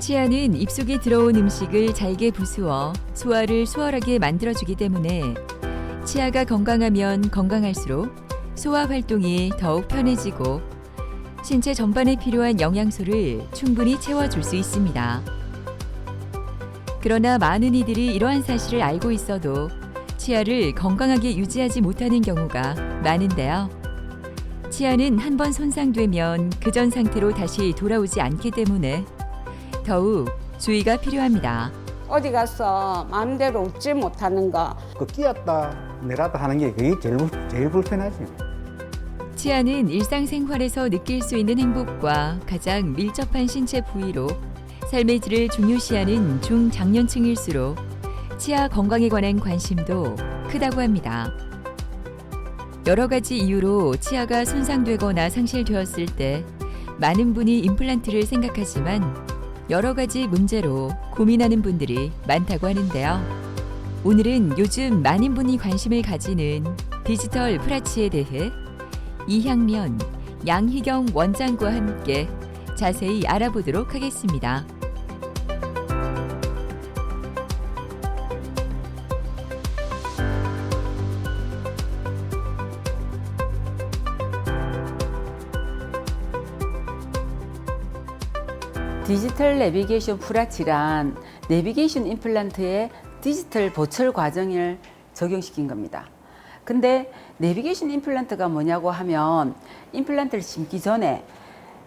치아는 입속에 들어온 음식을 잘게 부수어 소화를 수월하게 만들어주기 때문에 치아가 건강하면 건강할수록 소화 활동이 더욱 편해지고 신체 전반에 필요한 영양소를 충분히 채워줄 수 있습니다. 그러나 많은 이들이 이러한 사실을 알고 있어도 치아를 건강하게 유지하지 못하는 경우가 많은데요. 치아는 한번 손상되면 그전 상태로 다시 돌아오지 않기 때문에 더욱 주의가 필요합니다. 어디 가서 마음대로 웃지 못하는 거. 그 끼었다 내렸다 하는 게 그게 제일 불편하지. 치아는 일상생활에서 느낄 수 있는 행복과 가장 밀접한 신체 부위로 삶의 질을 중요시하는 중장년층일수록 치아 건강에 관한 관심도 크다고 합니다. 여러 가지 이유로 치아가 손상되거나 상실되었을 때 많은 분이 임플란트를 생각하지만 여러 가지 문제로 고민하는 분들이 많다고 하는데요. 오늘은 요즘 많은 분이 관심을 가지는 디지털 프라치에 대해 이향면, 양희경 원장과 함께 자세히 알아보도록 하겠습니다. 디지털 내비게이션 프라치란 내비게이션 임플란트의 디지털 보철 과정을 적용시킨 겁니다. 근데 내비게이션 임플란트가 뭐냐고 하면 임플란트를 심기 전에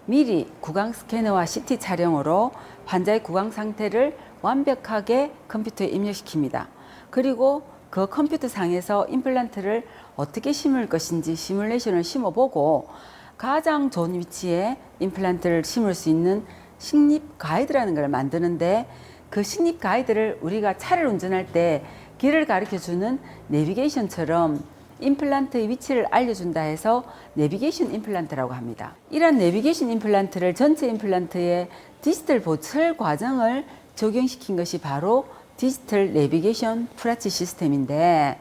미리 구강 스캐너와 CT 촬영으로 환자의 구강 상태를 완벽하게 컴퓨터에 입력시킵니다. 그리고 그 컴퓨터 상에서 임플란트를 어떻게 심을 것인지 시뮬레이션을 심어보고 가장 좋은 위치에 임플란트를 심을 수 있는 식립 가이드라는 걸 만드는데 그 식립 가이드를 우리가 차를 운전할 때 길을 가르쳐주는 내비게이션처럼 임플란트의 위치를 알려준다 해서 내비게이션 임플란트라고 합니다. 이런 내비게이션 임플란트를 전체 임플란트에 디지털 보철 과정을 적용시킨 것이 바로 디지털 내비게이션 프라치 시스템인데,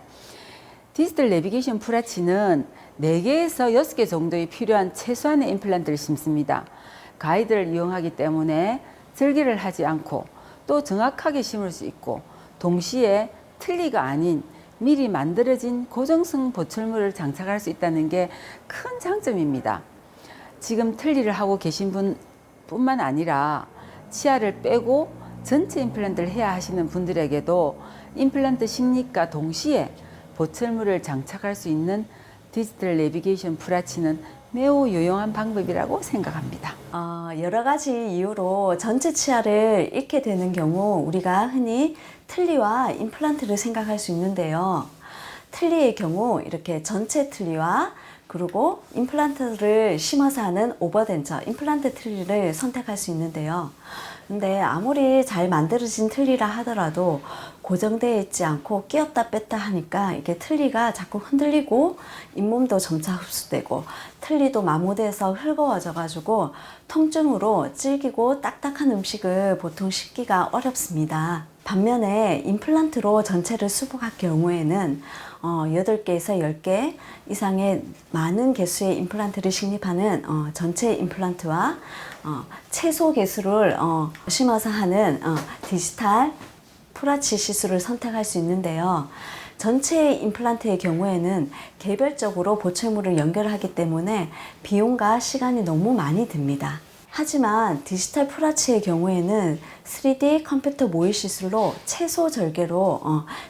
디지털 내비게이션 프라치는 4개에서 6개 정도의 필요한 최소한의 임플란트를 심습니다. 가이드를 이용하기 때문에 절개를 하지 않고 또 정확하게 심을 수 있고 동시에 틀니가 아닌 미리 만들어진 고정성 보철물을 장착할 수 있다는 게 큰 장점입니다. 지금 틀니를 하고 계신 분뿐만 아니라 치아를 빼고 전체 임플란트를 해야 하시는 분들에게도 임플란트 식립과 동시에 보철물을 장착할 수 있는 디지털 내비게이션 프라치는 매우 유용한 방법이라고 생각합니다. 여러 가지 이유로 전체 치아를 잃게 되는 경우 우리가 흔히 틀니와 임플란트를 생각할 수 있는데요. 틀니의 경우 이렇게 전체 틀니와 그리고 임플란트를 심어서 하는 오버덴처 임플란트 틀니를 선택할 수 있는데요. 근데 아무리 잘 만들어진 틀니라 하더라도 고정되어 있지 않고 끼었다 뺐다 하니까 이게 틀니가 자꾸 흔들리고 잇몸도 점차 흡수되고 틀니도 마모돼서 헐거워져 가지고 통증으로 질기고 딱딱한 음식을 보통 씹기가 어렵습니다. 반면에 임플란트로 전체를 수복할 경우에는 8개에서 10개 이상의 많은 개수의 임플란트를 식립하는 전체 임플란트와 최소 개수를 심어서 하는 디지털 프라치 시술을 선택할 수 있는데요. 전체 임플란트의 경우에는 개별적으로 보철물을 연결하기 때문에 비용과 시간이 너무 많이 듭니다. 하지만 디지털 프라치의 경우에는 3D 컴퓨터 모의 시술로 최소 절개로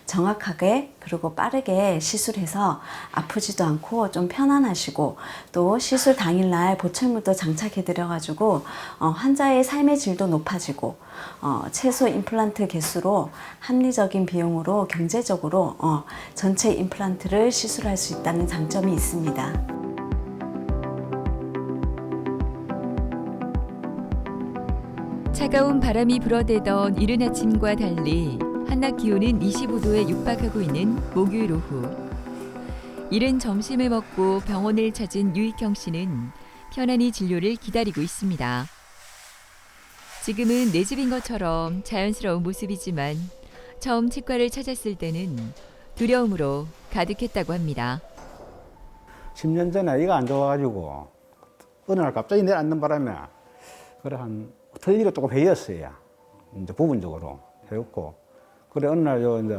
정확하게 그리고 빠르게 시술해서 아프지도 않고 좀 편안하시고 또 시술 당일날 보철물도 장착해 드려 가지고 환자의 삶의 질도 높아지고 최소 임플란트 개수로 합리적인 비용으로 경제적으로 전체 임플란트를 시술할 수 있다는 장점이 있습니다. 차가운 바람이 불어대던 이른 아침과 달리 한낮 기온은 25도에 육박하고 있는 목요일 오후. 이른 점심을 먹고 병원을 찾은 유익경 씨는 편안히 진료를 기다리고 있습니다. 지금은 내 집인 것처럼 자연스러운 모습이지만 처음 치과를 찾았을 때는 두려움으로 가득했다고 합니다. 10년 전에 아이가 안 좋아가지고 어느 날 갑자기 내려앉는 바람에 그래 한 틀니가 조금 베였어요. 이제 부분적으로 해왔고, 그래 어느 날 요 이제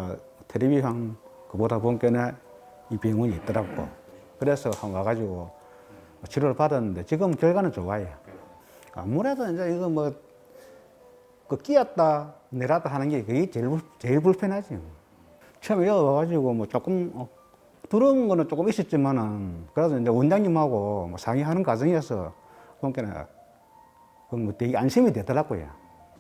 텔레비전 그보다 본께는 이 병원이 있더라고. 그래서 와가지고 치료를 받았는데 지금 결과는 좋아요. 아무래도 이제 이거 뭐 그 끼었다 내렸다 하는 게 그게 제일 불편하지. 처음에 여기 와가지고 뭐 조금 들어온 거는 조금 있었지만은 그래도 이제 원장님하고 뭐 상의하는 과정에서 보니까는 뭐 되게 안심이 되더라고요.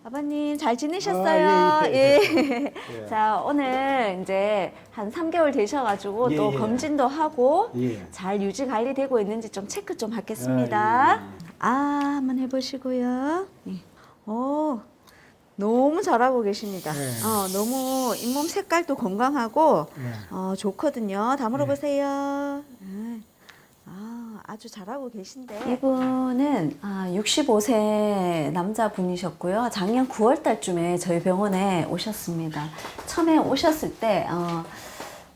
아버님 잘 지내셨어요? 예. 자, 오늘 이제 한 3개월 되셔가지고 또 검진도 하고 잘 유지 관리되고 있는지 좀 체크 좀 하겠습니다. 한번 해보시고요. 예. 오, 너무 잘하고 계십니다. 너무 잇몸 색깔도 건강하고 좋거든요. 다 물어보세요. 아주 잘하고 계신데 이분은 65세 남자분이셨고요. 작년 9월 달쯤에 저희 병원에 오셨습니다. 처음에 오셨을 때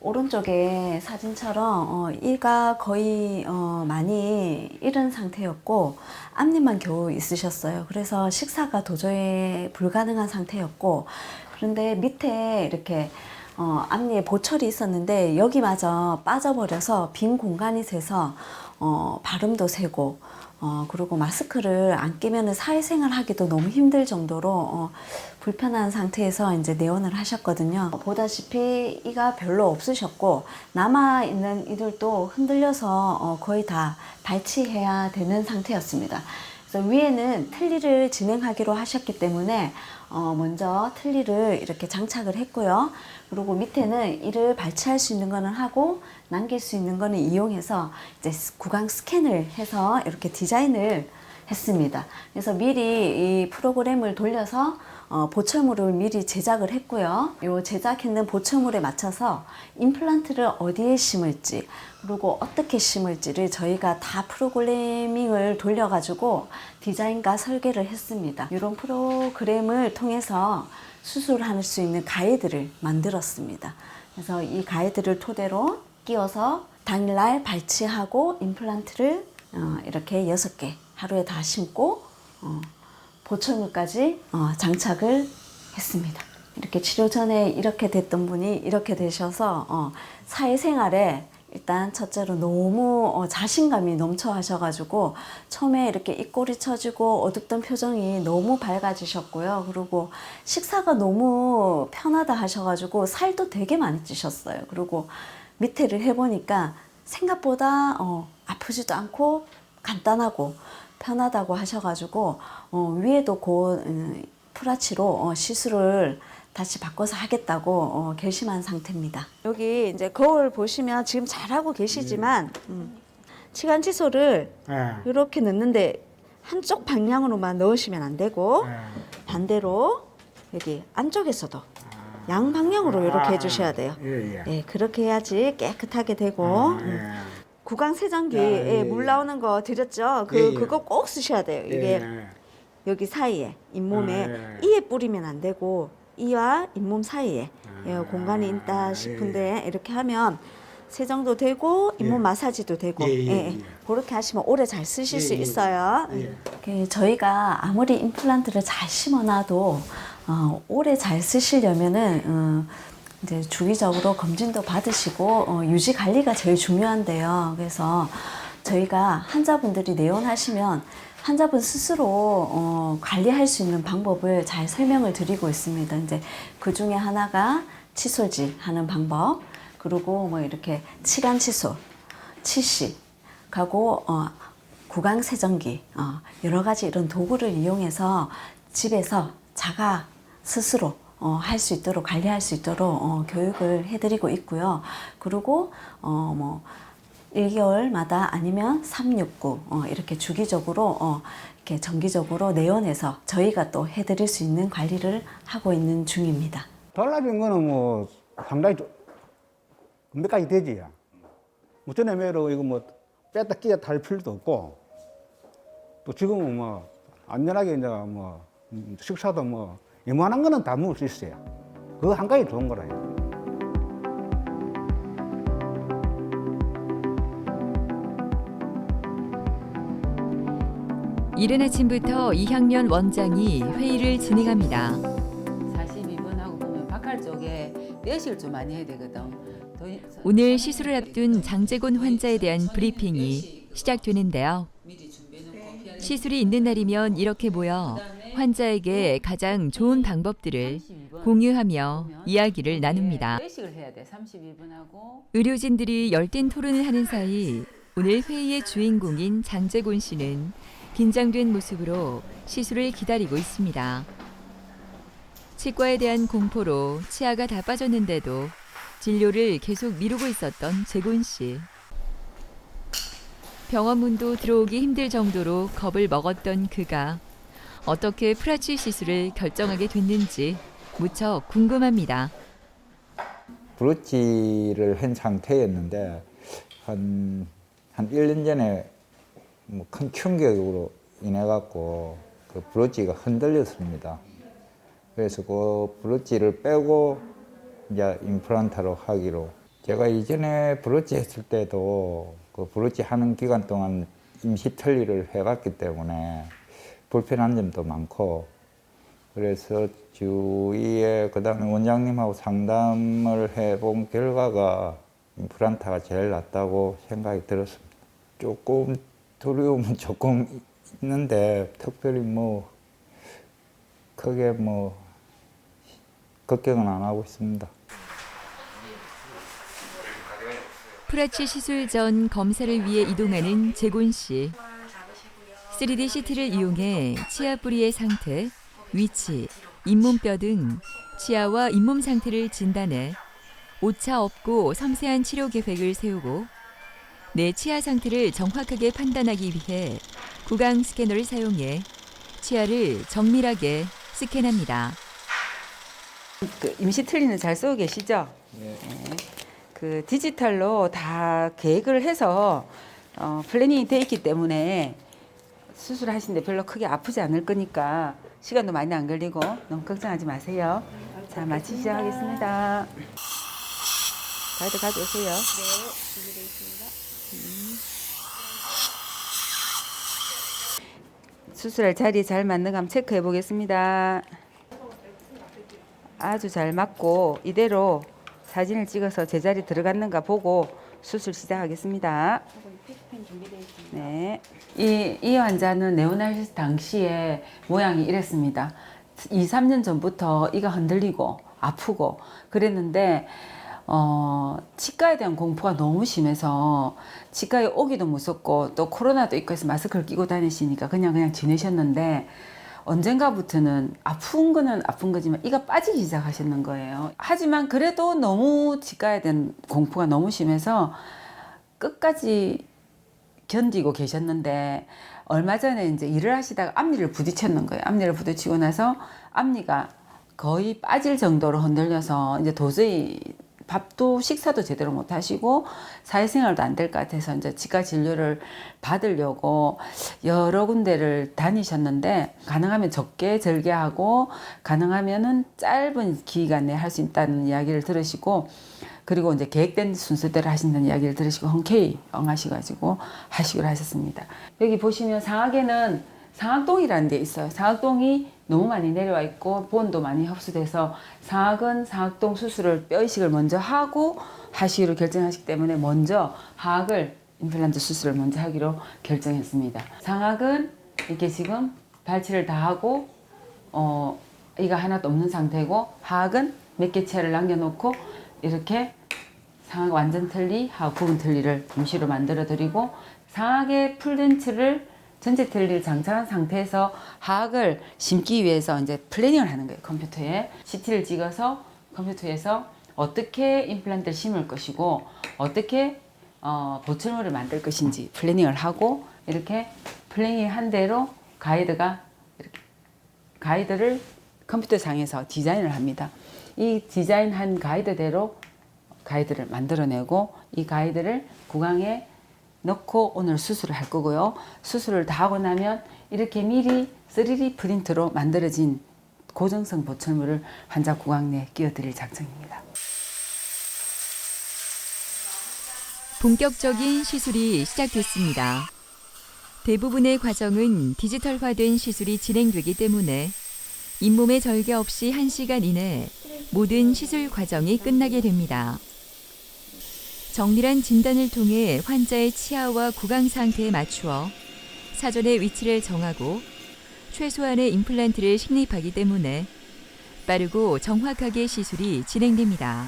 오른쪽에 사진처럼 이가 거의 많이 잃은 상태였고 앞니만 겨우 있으셨어요. 그래서 식사가 도저히 불가능한 상태였고, 그런데 밑에 이렇게 앞니에 보철이 있었는데 여기마저 빠져버려서 빈 공간이 돼서 발음도 새고 그리고 마스크를 안 끼면 사회생활 하기도 너무 힘들 정도로 불편한 상태에서 이제 내원을 하셨거든요. 보다시피 이가 별로 없으셨고 남아있는 이들도 흔들려서 거의 다 발치해야 되는 상태였습니다. 그래서 위에는 틀니를 진행하기로 하셨기 때문에 먼저 틀니를 이렇게 장착을 했고요. 그리고 밑에는 이를 발치할 수 있는 거는 하고 남길 수 있는 거는 이용해서 이제 구강 스캔을 해서 이렇게 디자인을 했습니다. 그래서 미리 이 프로그램을 돌려서 보철물을 미리 제작을 했고요. 이 제작했는 보철물에 맞춰서 임플란트를 어디에 심을지 그리고 어떻게 심을지를 저희가 다 프로그래밍을 돌려가지고 디자인과 설계를 했습니다. 이런 프로그램을 통해서 수술할 수 있는 가이드를 만들었습니다. 그래서 이 가이드를 토대로 끼워서 당일날 발치하고 임플란트를 이렇게 6개 하루에 다 심고 보철물까지 장착을 했습니다. 이렇게 치료 전에 이렇게 됐던 분이 이렇게 되셔서 사회생활에 일단 첫째로 너무 자신감이 넘쳐 하셔가지고 처음에 이렇게 입꼬리 처지고 어둡던 표정이 너무 밝아지셨고요. 그리고 식사가 너무 편하다 하셔가지고 살도 되게 많이 찌셨어요. 그리고 밑에를 해보니까 생각보다 아프지도 않고 간단하고 편하다고 하셔가지고 위에도 곧 프라치로 시술을 다시 바꿔서 하겠다고 결심한 상태입니다. 여기 이제 거울 보시면 지금 잘하고 계시지만 치간 칫솔을 이렇게 넣는데 한쪽 방향으로만 넣으시면 안 되고 반대로 여기 안쪽에서도 양방향으로 이렇게 해주셔야 돼요. 네, 그렇게 해야지 깨끗하게 되고 구강 세정기에 물 나오는 거 드렸죠? 그거 꼭 쓰셔야 돼요. 이게 여기 사이에 잇몸에 이에 뿌리면 안 되고 이와 잇몸 사이에 공간이 있다 싶은데 이렇게 하면 세정도 되고 잇몸 마사지도 되고 그렇게 하시면 오래 잘 쓰실 수 있어요. 저희가 아무리 임플란트를 잘 심어놔도 오래 잘 쓰시려면은 이제 주기적으로 검진도 받으시고 유지 관리가 제일 중요한데요. 그래서 저희가 환자분들이 내원하시면 환자분 스스로 관리할 수 있는 방법을 잘 설명을 드리고 있습니다. 이제 그 중에 하나가 칫솔질 하는 방법, 그리고 뭐 이렇게 치간 칫솔, 치실, 하고 구강 세정기, 여러 가지 이런 도구를 이용해서 집에서 자가 스스로 할 수 있도록 관리할 수 있도록 교육을 해드리고 있고요. 그리고 뭐 1개월마다 아니면 369 이렇게 주기적으로 이렇게 정기적으로 내원해서 저희가 또 해드릴 수 있는 관리를 하고 있는 중입니다. 달라진 거는 뭐 상당히 몇 가지 되지. 뭐 전에매로 이거 뭐 뺐다 끼었다 할 필요도 없고, 또 지금은 뭐 안전하게 이제 뭐 식사도 뭐 이만한 거는 다 먹을 수 있어요. 그거 한 가지 좋은 거라요. 이른 아침부터 이향면 원장이 회의를 진행합니다. 뼈식을 좀 많이 해야 되거든. 오늘 시술을 앞둔 장재곤 환자에 대한 브리핑이 시작되는데요. 시술이 있는 날이면 이렇게 모여 환자에게 가장 좋은 방법들을 공유하며 이야기를 나눕니다. 뼈식을 해야 돼. 32분하고 의료진들이 열띤 토론을 하는 사이 오늘 회의의 주인공인 장재곤 씨는 긴장된 모습으로 시술을 기다리고 있습니다. 치과에 대한 공포로 치아가 다 빠졌는데도 진료를 계속 미루고 있었던 재곤 씨. 병원 문도 들어오기 힘들 정도로 겁을 먹었던 그가 어떻게 프라치 시술을 결정하게 됐는지 무척 궁금합니다. 브로치를 한 상태였는데 한 1년 전에 뭐 큰 충격으로 인해 갖고 그 브로치가 흔들렸습니다. 그래서 그 브로치를 빼고 이제 임플란트로 하기로. 제가 이전에 브로치 했을 때도 그 브로치 하는 기간 동안 임시 틀니를 해갔기 때문에 불편한 점도 많고, 그래서 주위에 그다음에 원장님하고 상담을 해본 결과가 임플란트가 제일 낫다고 생각이 들었습니다. 조금 두려움은 조금 있는데 특별히 뭐 크게 뭐 걱정은 안 하고 있습니다. 프라치 시술 전 검사를 위해 이동하는 재곤 씨. 3D CT를 이용해 치아 뿌리의 상태, 위치, 잇몸뼈 등 치아와 잇몸 상태를 진단해 오차 없고 섬세한 치료 계획을 세우고 내 치아 상태를 정확하게 판단하기 위해 구강 스캐너를 사용해 치아를 정밀하게 스캔합니다. 그 임시 틀니는 잘 쓰고 계시죠? 네. 그 디지털로 다 계획을 해서 플래닝이 돼 있기 때문에 수술하시는데 별로 크게 아프지 않을 거니까 시간도 많이 안 걸리고 너무 걱정하지 마세요. 자, 마취 시작하겠습니다. 가이드 가져오세요. 네, 준비되어 있습니다. 수술할 자리 잘 맞는가 한번 체크해 보겠습니다. 아주 잘 맞고 이대로 사진을 찍어서 제자리 들어갔는가 보고 수술 시작하겠습니다. 네. 이 환자는 네오나시스 당시에 모양이 이랬습니다. 2, 3년 전부터 이가 흔들리고 아프고 그랬는데 치과에 대한 공포가 너무 심해서 치과에 오기도 무섭고 또 코로나도 있고 해서 마스크를 끼고 다니시니까 그냥 지내셨는데 언젠가부터는 아픈 거는 아픈 거지만 이가 빠지기 시작하셨는 거예요. 하지만 그래도 너무 치과에 대한 공포가 너무 심해서 끝까지 견디고 계셨는데 얼마 전에 이제 일을 하시다가 앞니를 부딪혔는 거예요. 앞니를 부딪히고 나서 앞니가 거의 빠질 정도로 흔들려서 이제 도저히 밥도 식사도 제대로 못 하시고 사회생활도 안 될 것 같아서 이제 치과 진료를 받으려고 여러 군데를 다니셨는데 가능하면 적게 절개하고 가능하면은 짧은 기간에 할 수 있다는 이야기를 들으시고 그리고 이제 계획된 순서대로 하신다는 이야기를 들으시고 흔쾌히 응하셔가지고 하시기로 하셨습니다. 여기 보시면 상악에는 상악동이라는 데 있어요. 상악동이 너무 많이 내려와 있고 본도 많이 흡수돼서 상악은 상악동 수술을 뼈이식을 먼저 하고 하시기로 결정하시기 때문에 먼저 하악을 임플란트 수술을 먼저 하기로 결정했습니다. 상악은 이렇게 지금 발치를 다 하고 이가 하나도 없는 상태고 하악은 몇 개 치아를 남겨놓고 이렇게 상악 완전 틀니, 하악 부분 틀니를 임시로 만들어 드리고 상악의 풀덴츠를 전체 틀니를 장착한 상태에서 하악을 심기 위해서 이제 플래닝을 하는 거예요. 컴퓨터에 CT를 찍어서 컴퓨터에서 어떻게 임플란트를 심을 것이고 어떻게 보철물을 만들 것인지 플래닝을 하고 이렇게 플래닝 한 대로 가이드가 이렇게 가이드를 컴퓨터상에서 디자인을 합니다. 이 디자인한 가이드대로 가이드를 만들어내고 이 가이드를 구강에 넣고 오늘 수술을 할 거고요. 수술을 다 하고 나면 이렇게 미리 3D 프린트로 만들어진 고정성 보철물을 환자 구강 내에 끼워드릴 작정입니다. 본격적인 시술이 시작됐습니다. 대부분의 과정은 디지털화된 시술이 진행되기 때문에 잇몸에 절개 없이 1시간 이내 모든 시술 과정이 끝나게 됩니다. 정밀한 진단을 통해 환자의 치아와 구강 상태에 맞추어 사전에 위치를 정하고 최소한의 임플란트를 식립하기 때문에 빠르고 정확하게 시술이 진행됩니다.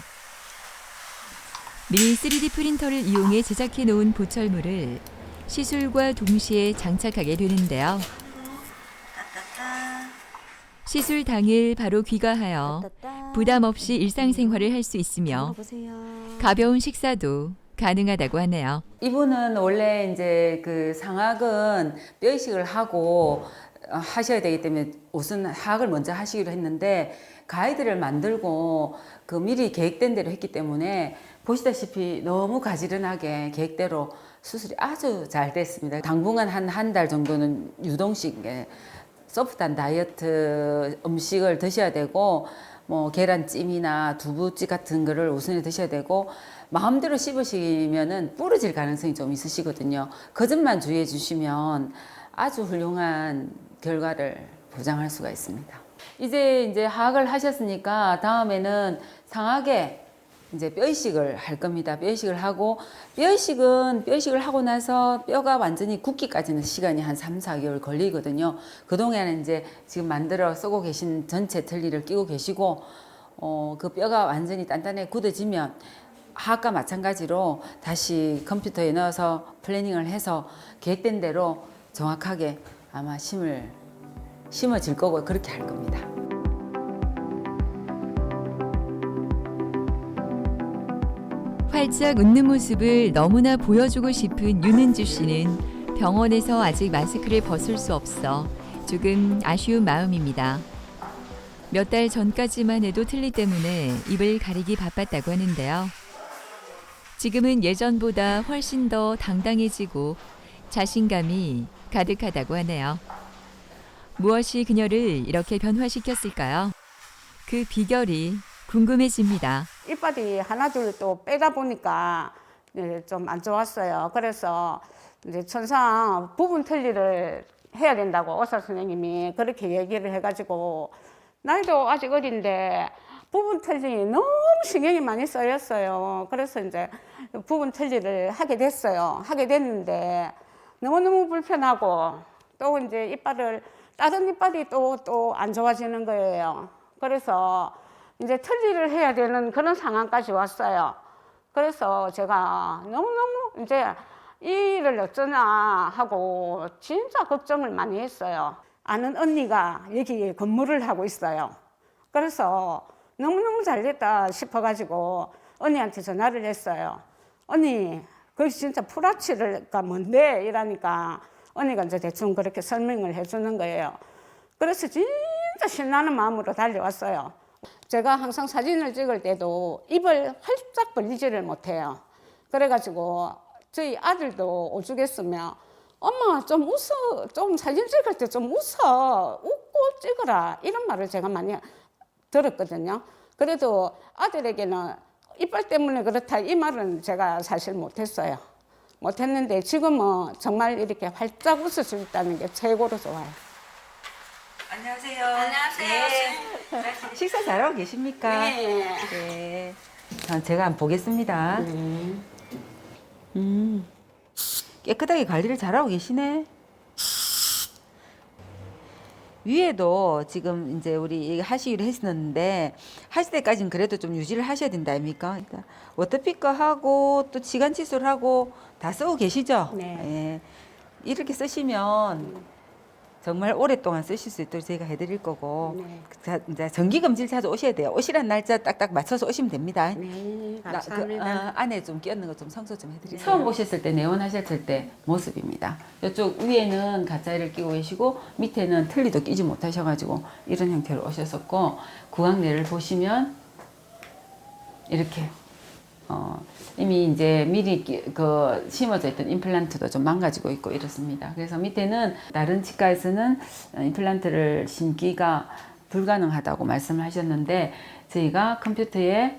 미니 3D 프린터를 이용해 제작해 놓은 보철물을 시술과 동시에 장착하게 되는데요. 시술 당일 바로 귀가하여 부담 없이 일상생활을 할 수 있으며 가벼운 식사도 가능하다고 하네요. 이분은 원래 이제 그 상악은 뼈 이식을 하고 하셔야 되기 때문에 우선 하악을 먼저 하시기로 했는데 가이드를 만들고 그 미리 계획된 대로 했기 때문에 보시다시피 너무 가지런하게 계획대로 수술이 아주 잘 됐습니다. 당분간 한 달 정도는 유동식 소프트한 다이어트 음식을 드셔야 되고 뭐 계란찜이나 두부찜 같은 거를 우선에 드셔야 되고 마음대로 씹으시면은 부러질 가능성이 좀 있으시거든요. 그 점만 주의해 주시면 아주 훌륭한 결과를 보장할 수가 있습니다. 이제 하악을 하셨으니까 다음에는 상하게 이제 뼈 이식을 할 겁니다. 뼈 이식을 하고 뼈 이식을 하고 나서 뼈가 완전히 굳기까지는 시간이 한 3, 4개월 걸리거든요. 그동안은 이제 지금 만들어 쓰고 계신 전체 틀니를 끼고 계시고 그 뼈가 완전히 단단하게 굳어지면 하악과 마찬가지로 다시 컴퓨터에 넣어서 플래닝을 해서 계획된 대로 정확하게 아마 심어질 거고 그렇게 할 겁니다. 활짝 웃는 모습을 너무나 보여주고 싶은 윤은주 씨는 병원에서 아직 마스크를 벗을 수 없어 조금 아쉬운 마음입니다. 몇 달 전까지만 해도 틀니 때문에 입을 가리기 바빴다고 하는데요. 지금은 예전보다 훨씬 더 당당해지고 자신감이 가득하다고 하네요. 무엇이 그녀를 이렇게 변화시켰을까요? 그 비결이 궁금해집니다. 이빨이 하나둘 또 빼다 보니까 좀 안 좋았어요. 그래서 이제 천상 부분 틀니를 해야 된다고 의사 선생님이 그렇게 얘기를 해가지고 나이도 아직 어린데 부분 틀니 너무 신경이 많이 쓰였어요. 그래서 이제 부분 틀니를 하게 됐어요. 하게 됐는데 너무너무 불편하고 또 이제 다른 이빨이 또 안 좋아지는 거예요. 그래서 이제 틀니를 해야 되는 그런 상황까지 왔어요. 그래서 제가 너무너무 이제 이 일을 어쩌나 하고 진짜 걱정을 많이 했어요. 아는 언니가 여기 근무를 하고 있어요. 그래서 너무너무 잘됐다 싶어가지고 언니한테 전화를 했어요. 언니, 그게 진짜 풀아치가 뭔데? 이러니까 언니가 이제 대충 그렇게 설명을 해주는 거예요. 그래서 진짜 신나는 마음으로 달려왔어요. 제가 항상 사진을 찍을 때도 입을 활짝 벌리지를 못해요. 그래가지고 저희 아들도 오죽했으면 엄마 좀 웃어, 좀 사진 찍을 때 좀 웃고 찍어라 이런 말을 제가 많이 들었거든요. 그래도 아들에게는 이빨 때문에 그렇다 이 말은 제가 사실 못했어요. 못했는데 지금은 정말 이렇게 활짝 웃을 수 있다는 게 최고로 좋아요. 안녕하세요. 안녕하세요. 네. 식사 잘하고 계십니까? 네. 네. 제가 한번 보겠습니다. 깨끗하게 관리를 잘하고 계시네. 위에도 지금 이제 우리 하시기로 했었는데 하실 때까지는 그래도 좀 유지를 하셔야 된다 아닙니까? 그러니까 워터피커 하고 또 치간 칫솔하고 다 쓰고 계시죠? 네. 예. 이렇게 쓰시면 정말 오랫동안 쓰실 수 있도록 저희가 해드릴 거고 네. 자, 이제 정기 검진 자주 오셔야 돼요. 오시란 날짜 딱딱 맞춰서 오시면 됩니다. 네, 감사합니다. 안에 좀 끼얹는 거 좀 청소 좀 해드릴게요. 처음 오셨을 때 내원하셨을 때 모습입니다. 이쪽 위에는 가짜이를 끼고 계시고 밑에는 틀니도 끼지 못하셔가지고 이런 형태로 오셨었고 구강내를 보시면 이렇게 이미 이제 미리 심어져 있던 임플란트도 좀 망가지고 있고 이렇습니다. 그래서 밑에는 다른 치과에서는 임플란트를 심기가 불가능하다고 말씀을 하셨는데 저희가 컴퓨터에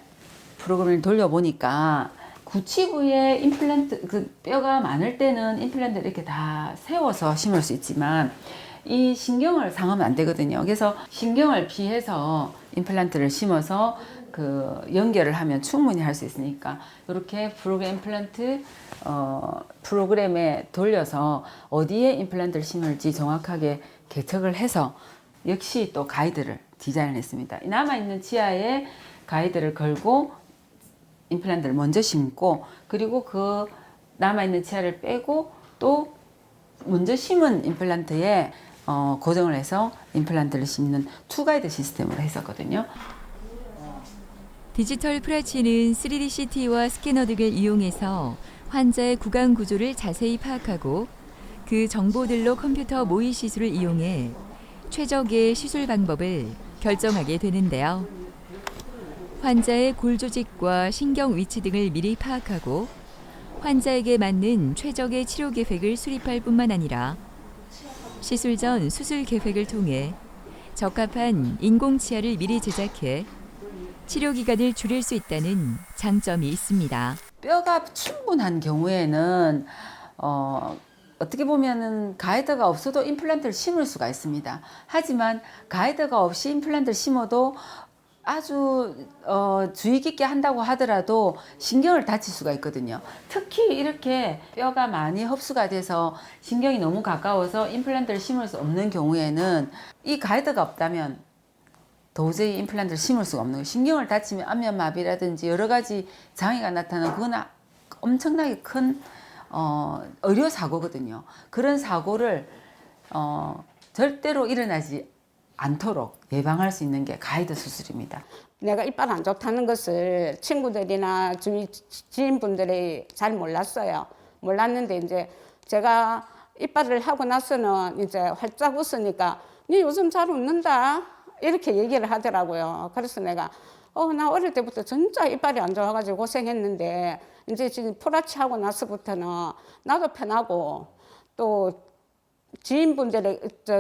프로그램을 돌려보니까 구치부에 임플란트 뼈가 많을 때는 임플란트를 이렇게 다 세워서 심을 수 있지만 이 신경을 상하면 안 되거든요. 그래서 신경을 피해서 임플란트를 심어서 그 연결을 하면 충분히 할 수 있으니까 이렇게 프로그램 임플란트 프로그램에 돌려서 어디에 임플란트를 심을지 정확하게 개척을 해서 역시 또 가이드를 디자인을 했습니다. 남아있는 치아에 가이드를 걸고 임플란트를 먼저 심고 그리고 그 남아있는 치아를 빼고 또 먼저 심은 임플란트에 고정을 해서 임플란트를 심는 투가이드 시스템으로 했었거든요. 디지털 프라치는 3D CT와 스캐너 등을 이용해서 환자의 구강 구조를 자세히 파악하고 그 정보들로 컴퓨터 모의 시술을 이용해 최적의 시술 방법을 결정하게 되는데요. 환자의 골 조직과 신경 위치 등을 미리 파악하고 환자에게 맞는 최적의 치료 계획을 수립할 뿐만 아니라 시술 전 수술 계획을 통해 적합한 인공치아를 미리 제작해 치료 기간을 줄일 수 있다는 장점이 있습니다. 뼈가 충분한 경우에는 어떻게 보면은 가이드가 없어도 임플란트를 심을 수가 있습니다. 하지만 가이드가 없이 임플란트를 심어도 아주 주의 깊게 한다고 하더라도 신경을 다칠 수가 있거든요. 특히 이렇게 뼈가 많이 흡수가 돼서 신경이 너무 가까워서 임플란트를 심을 수 없는 경우에는 이 가이드가 없다면 도저히 임플란트를 심을 수가 없는 거예요. 신경을 다치면 안면마비라든지 여러 가지 장애가 나타나는 그건 엄청나게 큰 의료 사고거든요. 그런 사고를 절대로 일어나지 않도록 예방할 수 있는 게 가이드 수술입니다. 내가 이빨 안 좋다는 것을 친구들이나 주위 지인분들이 잘 몰랐어요. 몰랐는데 이제 제가 이빨을 하고 나서는 이제 활짝 웃으니까 니 요즘 잘 웃는다 이렇게 얘기를 하더라고요. 그래서 내가 나 어릴 때부터 진짜 이빨이 안 좋아가지고 고생했는데 이제 지금 프라치 하고 나서부터는 나도 편하고 또 지인분들이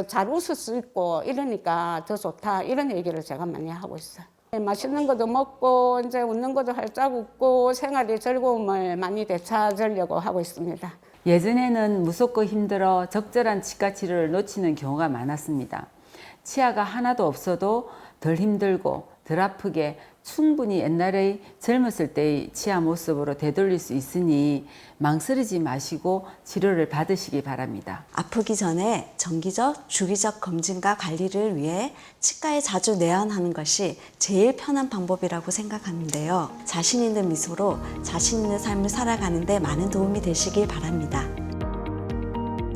잘 웃을 수 있고 이러니까 더 좋다 이런 얘기를 제가 많이 하고 있어요. 맛있는 것도 먹고 이제 웃는 것도 활짝 웃고 생활의 즐거움을 많이 되찾으려고 하고 있습니다. 예전에는 무섭고 힘들어 적절한 치과 치료를 놓치는 경우가 많았습니다. 치아가 하나도 없어도 덜 힘들고 덜 아프게 충분히 옛날의 젊었을 때의 치아 모습으로 되돌릴 수 있으니 망설이지 마시고 치료를 받으시기 바랍니다. 아프기 전에 정기적, 주기적 검진과 관리를 위해 치과에 자주 내원하는 것이 제일 편한 방법이라고 생각하는데요. 자신 있는 미소로 자신 있는 삶을 살아가는 데 많은 도움이 되시길 바랍니다.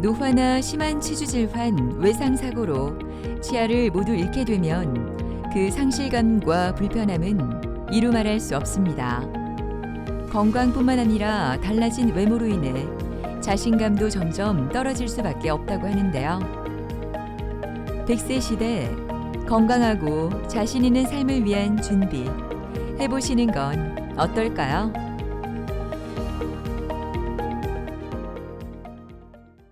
노화나 심한 치주 질환, 외상 사고로 치아를 모두 잃게 되면 그 상실감과 불편함은 이루 말할 수 없습니다. 건강뿐만 아니라 달라진 외모로 인해 자신감도 점점 떨어질 수밖에 없다고 하는데요. 100세 시대 건강하고 자신 있는 삶을 위한 준비 해보시는 건 어떨까요?